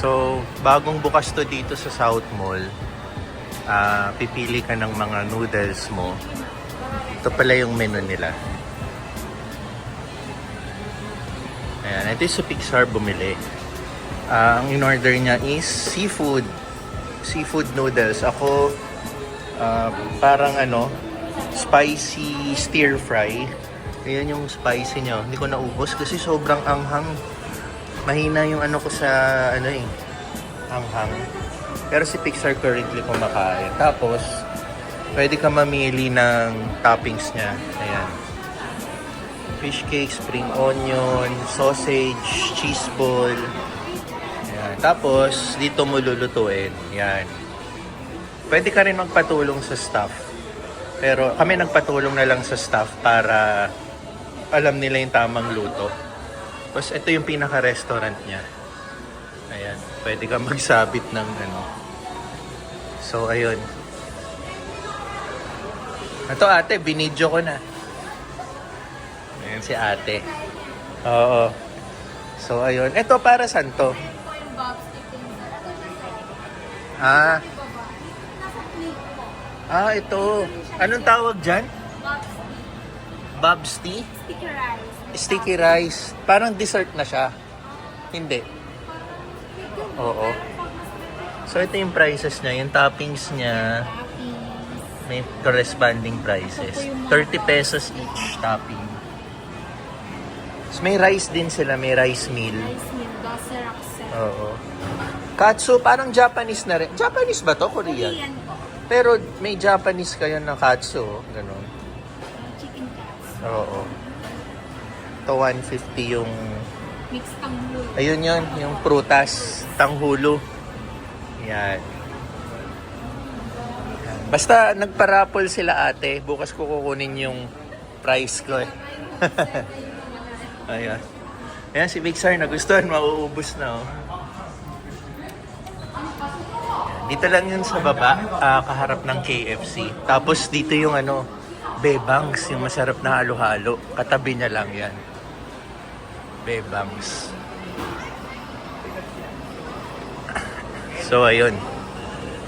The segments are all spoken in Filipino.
So, bagong bukas to dito sa South Mall. Pipili ka ng mga noodles mo. Ito pala yung menu nila. Ayan, ito yung sa Pixar bumili. Ang in-order niya is seafood. Seafood noodles. Ako, parang spicy stir fry. Ayan yung spicy niya. Hindi ko naubos kasi sobrang anghang. Mahina yung ko sa anghang. Pero si Pixar currently kumakain. Tapos, pwede ka mamili ng toppings niya. Ayan. Fish cake, spring onion, sausage, cheese ball. Ayan. Tapos, dito mo lulutuin. Ayan. Pwede ka rin magpatulong sa staff. Pero kami nagpatulong na lang sa staff para alam nila yung tamang luto. Tapos ito yung pinaka-restaurant niya. Ayan. Pwede ka magsabit ng So, ayun. Ito ate, binidyo ko na. Ayan si ate. Oo. So, ayun. Ito para saan to? Ito. Anong tawag dyan? Bob's tea? Sticky rice. Sticky rice. Parang dessert na siya. Hindi. Oo. So, ito yung prices niya. Yung toppings niya, may corresponding prices. 30 pesos each topping. So, may rice din sila. May rice meal. Rice meal, dose raksen. Oo. Katsu, parang Japanese na rin. Japanese ba to? Korean? Korean po. Pero may Japanese kayo na katsu. Ganun. Chicken cats. Oo. Ito 150 yung... Mixed tanghul. Ayun yun, yung prutas, tanghulo. Yan. Basta nagparapol sila ate, bukas ko kukunin yung price ko eh. Ayan. Ayan si Pixar, nagustuhan, mauubos na oh. Dito lang yun sa baba, kaharap ng KFC. Tapos dito yung Bebangs, yung masarap na halo-halo. Katabi niya lang yan. Bebangs. So, ayun.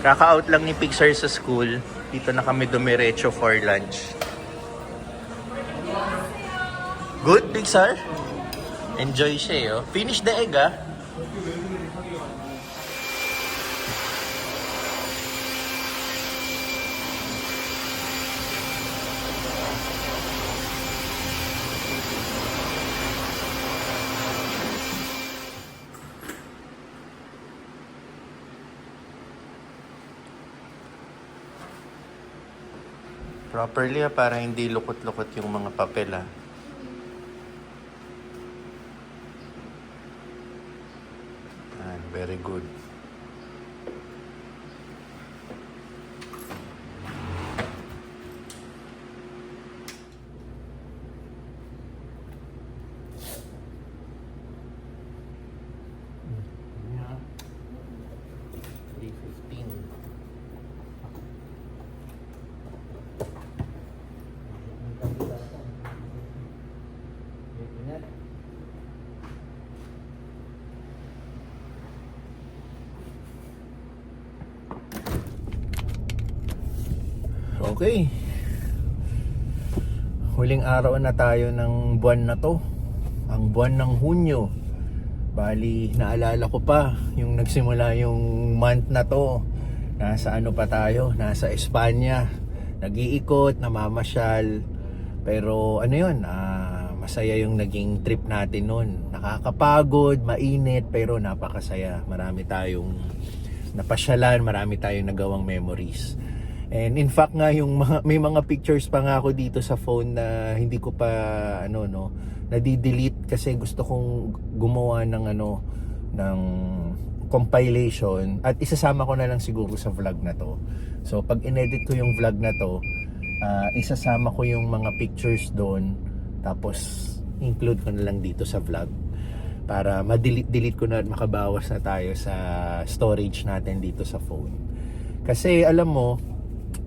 Kaka-out lang ni Pixar sa school. Dito na kami dumiretso for lunch. Good, Pixar? Enjoy siya, oh. Finish the egg, ah. Properly para hindi lukot-lukot yung mga papel very good. Yeah. 315. Okay. Huling araw na tayo ng buwan na to. Ang buwan ng Hunyo. Bali, naalala ko pa yung nagsimula yung month na to. Nasa pa tayo? Nasa Espanya. Nag-iikot, namamasyal. Pero yun, masaya yung naging trip natin noon. Nakakapagod, mainit, pero napakasaya. Marami tayong napasyalan, marami tayong nagawang memories. And in fact nga may mga pictures pa nga ako dito sa phone na hindi ko pa nadi-delete kasi gusto kong gumawa ng ng compilation at isasama ko na lang siguro sa vlog na to. So pag inedit ko yung vlog na to, isasama ko yung mga pictures doon tapos include ko na lang dito sa vlog para ma-delete ko na at makabawas na tayo sa storage natin dito sa phone. Kasi alam mo,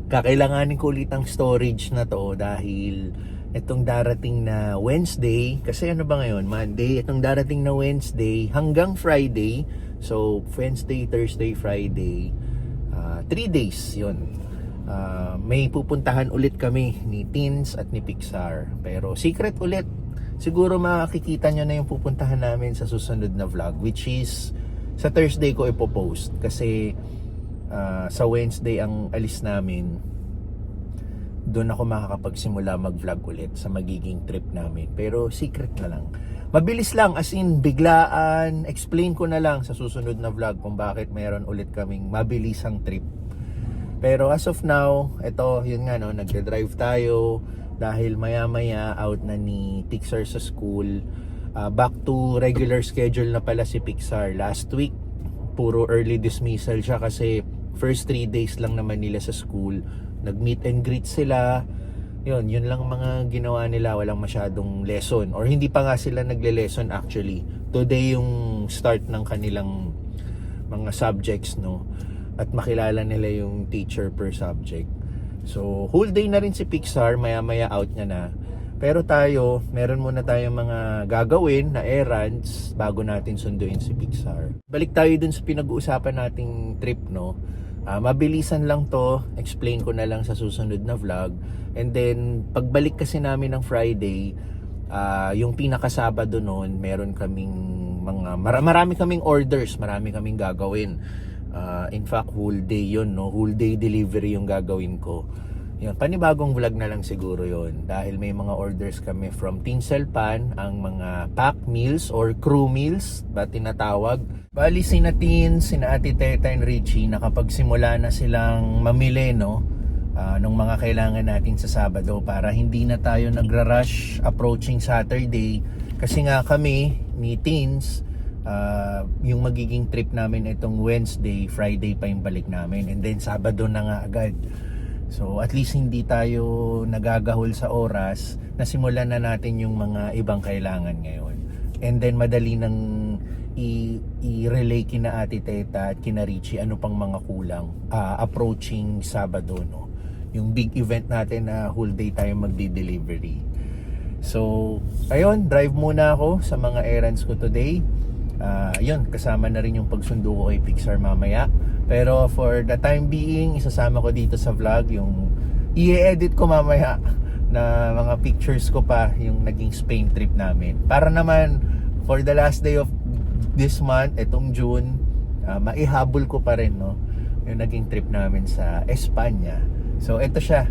kakailanganin ko ulit ang storage na to dahil itong darating na Wednesday, kasi ba ngayon? Monday, itong darating na Wednesday hanggang Friday, So, Wednesday, Thursday, Friday, 3 days yun. May pupuntahan ulit kami ni Teens at ni Pixar. Pero secret ulit. Siguro makikita nyo na yung pupuntahan namin sa susunod na vlog, which is sa Thursday ko ipopost. Kasi sa Wednesday ang alis namin. Doon ako makakapagsimula mag-vlog ulit sa magiging trip namin. Pero secret na lang. Mabilis lang, as in biglaan. Explain ko na lang sa susunod na vlog kung bakit mayroon ulit kaming mabilisang trip. Pero as of now, ito, yun nga no, nagde-drive tayo dahil maya-maya out na ni Pixar sa school. Back to regular schedule na pala si Pixar. Last week, puro early dismissal siya kasi first 3 days lang naman nila sa school. Nag-meet and greet sila. Yun lang mga ginawa nila. Walang masyadong lesson. Or hindi pa nga sila nagle-lesson actually. Today yung start ng kanilang mga subjects, no? At makilala nila yung teacher per subject. So, whole day na rin si Pixar. Maya-maya out niya na. Pero tayo, meron muna tayong mga gagawin na errands bago natin sunduin si Pixar. Balik tayo dun sa pinag-uusapan nating trip, no? Mabilisan lang to, explain ko na lang sa susunod na vlog. And then, pagbalik kasi namin ng Friday, yung pinaka-Sabado noon, meron kaming marami kaming orders, marami kaming gagawin. In fact, whole day yun, no? Whole day delivery yung gagawin ko. Yun, panibagong vlog na lang siguro yun dahil may mga orders kami from Tinselpan, ang mga pack meals or crew meals ba tinatawag. Bali sina Teens, sina Ate Teta and Richie nakapagsimula na silang mamili, no, ng mga kailangan natin sa Sabado para hindi na tayo nagra-rush approaching Saturday kasi nga kami ni Teens yung magiging trip namin itong Wednesday, Friday pa yung balik namin and then Sabado na nga agad. So at least hindi tayo nagagahol sa oras na simulan na natin yung mga ibang kailangan ngayon. And then madali nang i-relay kina Ate Teta at kina Richie ano pang mga kulang approaching Sabado, no? Yung big event natin na whole day tayo magdi-delivery. So ayun, drive muna ako sa mga errands ko today. Yun, kasama na rin yung pagsundo ko kay Pixar mamaya. Pero for the time being, isasama ko dito sa vlog yung i-edit ko mamaya na mga pictures ko pa yung naging Spain trip namin. Para naman for the last day of this month, etong June, maihabol ko pa rin, no, yung naging trip namin sa Espanya. So eto siya.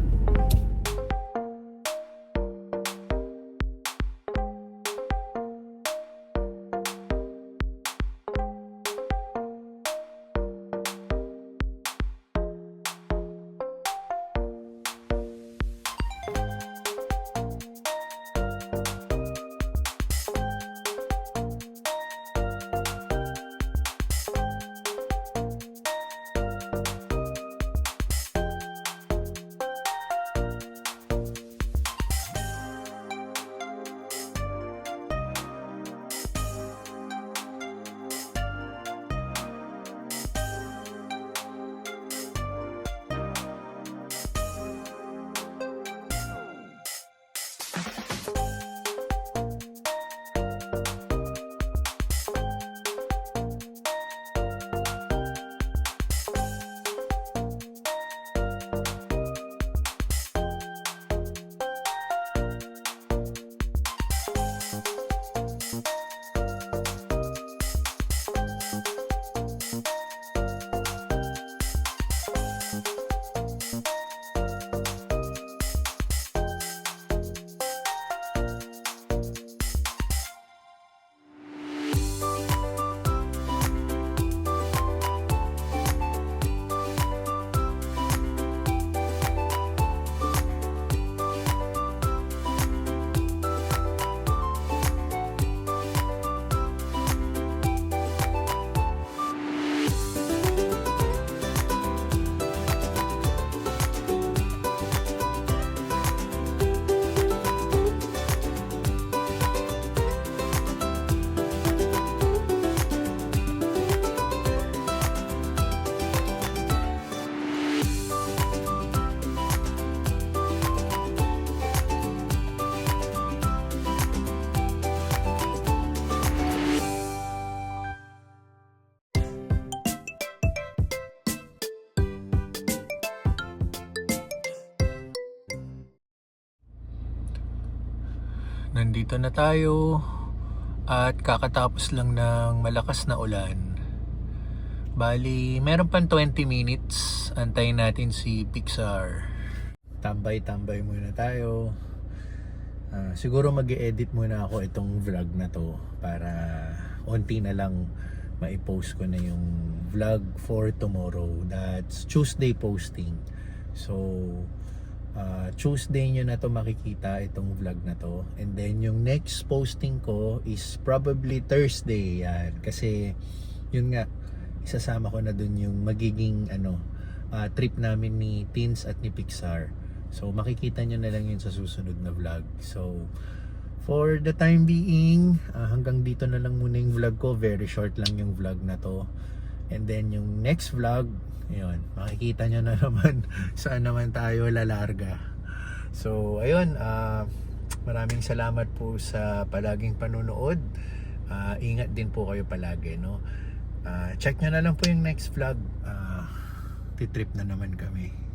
nandito na tayo at kakatapos lang ng malakas na ulan. Bali, meron pang 20 minutes. Antayin natin si Pixar. Tambay-tambay muna tayo. Siguro mag-e-edit muna ako itong vlog na to para onti na lang maipost ko na yung vlog for tomorrow. That's Tuesday posting. So, Tuesday nyo na to makikita itong vlog na to. And then yung next posting ko is probably Thursday. Yan. Kasi yun nga, isasama ko na dun yung magiging trip namin ni Teens at ni Pixar. So makikita nyo na lang yun sa susunod na vlog. So for the time being, hanggang dito na lang muna yung vlog ko. Very short lang yung vlog na to. And then yung next vlog, ayun, makikita nyo na naman saan naman tayo lalarga. So ayun, maraming salamat po sa palaging panunood. Ingat din po kayo palagi, no? Check nyo na lang po yung next vlog. Titrip na naman kami.